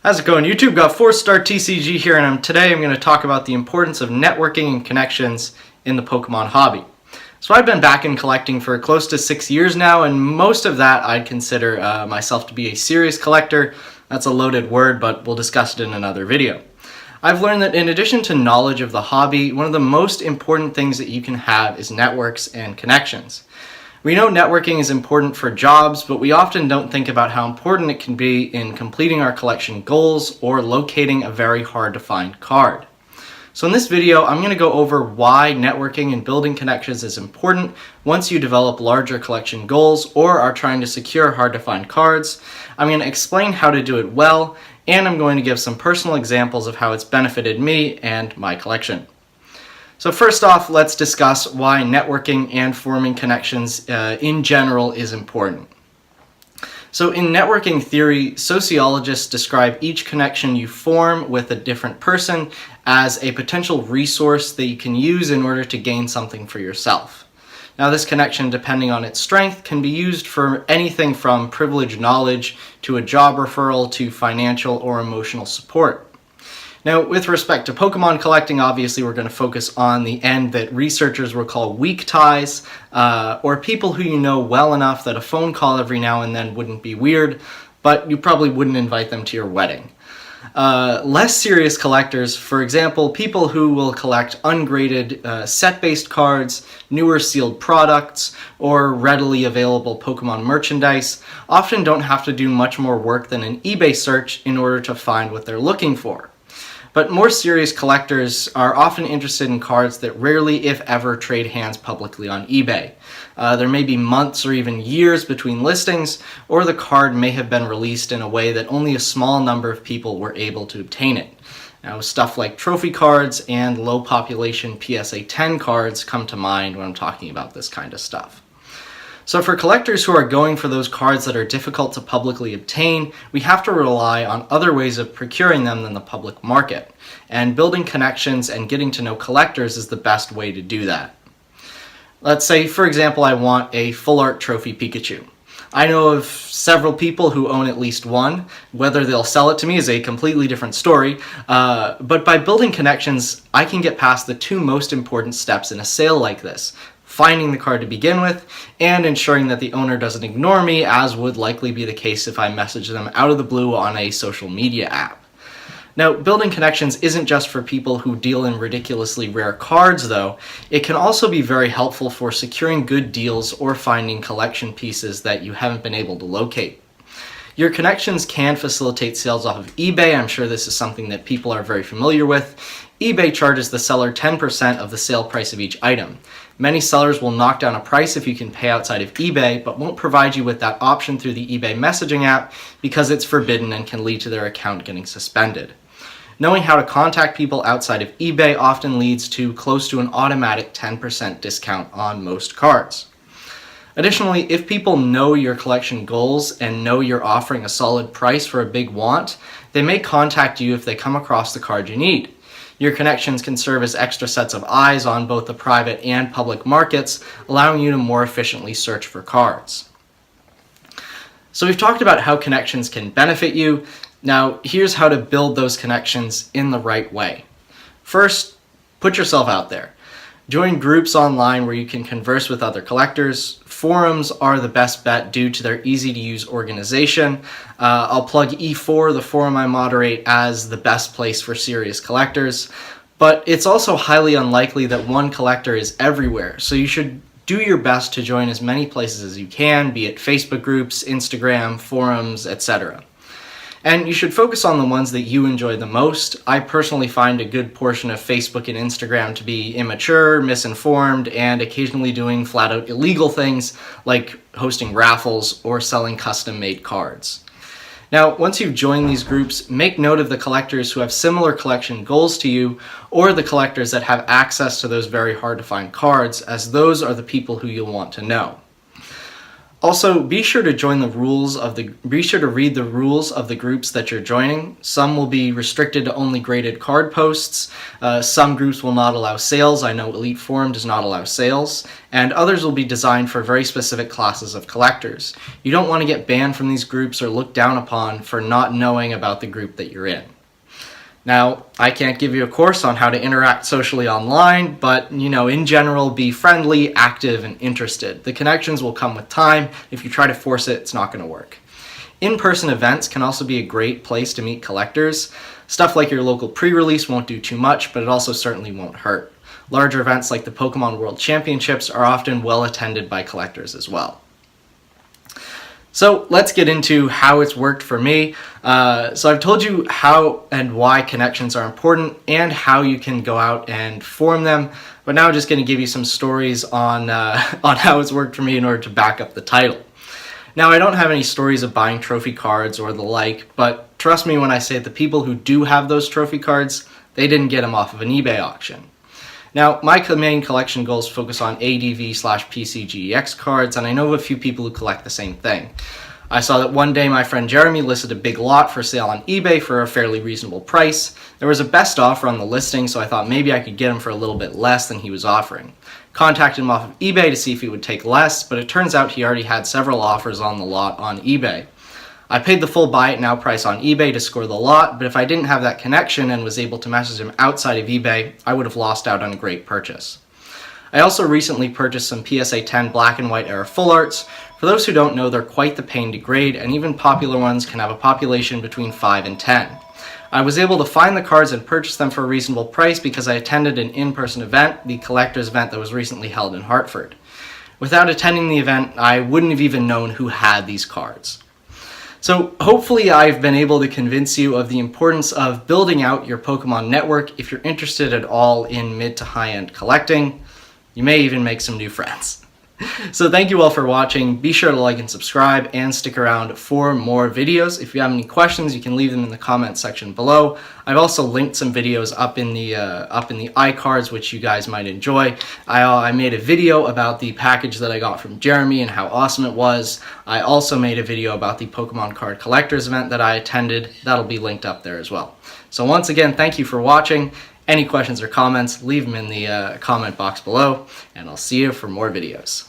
How's it going, YouTube? Got FourthStarTCG here, and today I'm going to talk about the importance of networking and connections in the Pokemon hobby. So I've been back in collecting for close to 6 years now, and most of that I'd consider myself to be a serious collector. That's a loaded word, but we'll discuss it in another video. I've learned that in addition to knowledge of the hobby, one of the most important things that you can have is networks and connections. We know networking is important for jobs, but we often don't think about how important it can be in completing our collection goals or locating a very hard to find card. So in this video, I'm going to go over why networking and building connections is important once you develop larger collection goals or are trying to secure hard to find cards. I'm going to explain how to do it well, and I'm going to give some personal examples of how it's benefited me and my collection. So first off, let's discuss why networking and forming connections in general is important. So in networking theory, sociologists describe each connection you form with a different person as a potential resource that you can use in order to gain something for yourself. Now this connection, depending on its strength, can be used for anything from privileged knowledge to a job referral to financial or emotional support. Now, with respect to Pokemon collecting, obviously we're going to focus on the end that researchers will call weak ties, or people who you know well enough that a phone call every now and then wouldn't be weird, but you probably wouldn't invite them to your wedding. Less serious collectors, for example, people who will collect ungraded set-based cards, newer sealed products, or readily available Pokemon merchandise, often don't have to do much more work than an eBay search in order to find what they're looking for. But more serious collectors are often interested in cards that rarely, if ever, trade hands publicly on eBay. There may be months or even years between listings, or the card may have been released in a way that only a small number of people were able to obtain it. Now, stuff like trophy cards and low population PSA 10 cards come to mind when I'm talking about this kind of stuff. So for collectors who are going for those cards that are difficult to publicly obtain, we have to rely on other ways of procuring them than the public market. And building connections and getting to know collectors is the best way to do that. Let's say, for example, I want a full art trophy Pikachu. I know of several people who own at least one. Whether they'll sell it to me is a completely different story, but by building connections, I can get past the two most important steps in a sale like this: finding the card to begin with, and ensuring that the owner doesn't ignore me, as would likely be the case if I message them out of the blue on a social media app. Now, building connections isn't just for people who deal in ridiculously rare cards, though. It can also be very helpful for securing good deals or finding collection pieces that you haven't been able to locate. Your connections can facilitate sales off of eBay. I'm sure this is something that people are very familiar with. eBay charges the seller 10% of the sale price of each item. Many sellers will knock down a price if you can pay outside of eBay, but won't provide you with that option through the eBay messaging app because it's forbidden and can lead to their account getting suspended. Knowing how to contact people outside of eBay often leads to close to an automatic 10% discount on most cards. Additionally, if people know your collection goals and know you're offering a solid price for a big want, they may contact you if they come across the card you need. Your connections can serve as extra sets of eyes on both the private and public markets, allowing you to more efficiently search for cards. So we've talked about how connections can benefit you. Now, here's how to build those connections in the right way. First, put yourself out there. Join groups online where you can converse with other collectors. Forums are the best bet due to their easy-to-use organization. I'll plug E4, the forum I moderate, as the best place for serious collectors. But it's also highly unlikely that one collector is everywhere, so you should do your best to join as many places as you can, be it Facebook groups, Instagram, forums, etc. And you should focus on the ones that you enjoy the most. I personally find a good portion of Facebook and Instagram to be immature, misinformed, and occasionally doing flat-out illegal things like hosting raffles or selling custom-made cards. Now, once you've joined these groups, make note of the collectors who have similar collection goals to you, or the collectors that have access to those very hard-to-find cards, as those are the people who you'll want to know. Also, be sure to read the rules of the groups that you're joining. Some will be restricted to only graded card posts. Some groups will not allow sales. I know Elite Forum does not allow sales. And others will be designed for very specific classes of collectors. You don't want to get banned from these groups or looked down upon for not knowing about the group that you're in. Now, I can't give you a course on how to interact socially online, but, in general, be friendly, active, and interested. The connections will come with time. If you try to force it, it's not going to work. In-person events can also be a great place to meet collectors. Stuff like your local pre-release won't do too much, but it also certainly won't hurt. Larger events like the Pokemon World Championships are often well attended by collectors as well. So let's get into how it's worked for me. So I've told you how and why connections are important and how you can go out and form them, but now I'm just going to give you some stories on how it's worked for me in order to back up the title. Now, I don't have any stories of buying trophy cards or the like, but trust me when I say the people who do have those trophy cards, they didn't get them off of an eBay auction. Now, my main collection goals focus on ADV/PCGEX cards, and I know of a few people who collect the same thing. I saw that one day my friend Jeremy listed a big lot for sale on eBay for a fairly reasonable price. There was a best offer on the listing, so I thought maybe I could get him for a little bit less than he was offering. Contacted him off of eBay to see if he would take less, but it turns out he already had several offers on the lot on eBay. I paid the full buy it now price on eBay to score the lot, but if I didn't have that connection and was able to message him outside of eBay, I would have lost out on a great purchase. I also recently purchased some PSA 10 black and white era full arts. For those who don't know, they're quite the pain to grade, and even popular ones can have a population between 5 and 10. I was able to find the cards and purchase them for a reasonable price because I attended an in-person event, the collector's event that was recently held in Hartford. Without attending the event, I wouldn't have even known who had these cards. So hopefully I've been able to convince you of the importance of building out your Pokemon network if you're interested at all in mid to high-end collecting. You may even make some new friends. So thank you all for watching. Be sure to like and subscribe and stick around for more videos. If you have any questions, you can leave them in the comments section below. I've also linked some videos up in the iCards which you guys might enjoy. I made a video about the package that I got from Jeremy and how awesome it was. I also made a video about the Pokemon card collectors event that I attended. That'll be linked up there as well. So once again, thank you for watching. Any questions or comments, leave them in the comment box below, and I'll see you for more videos.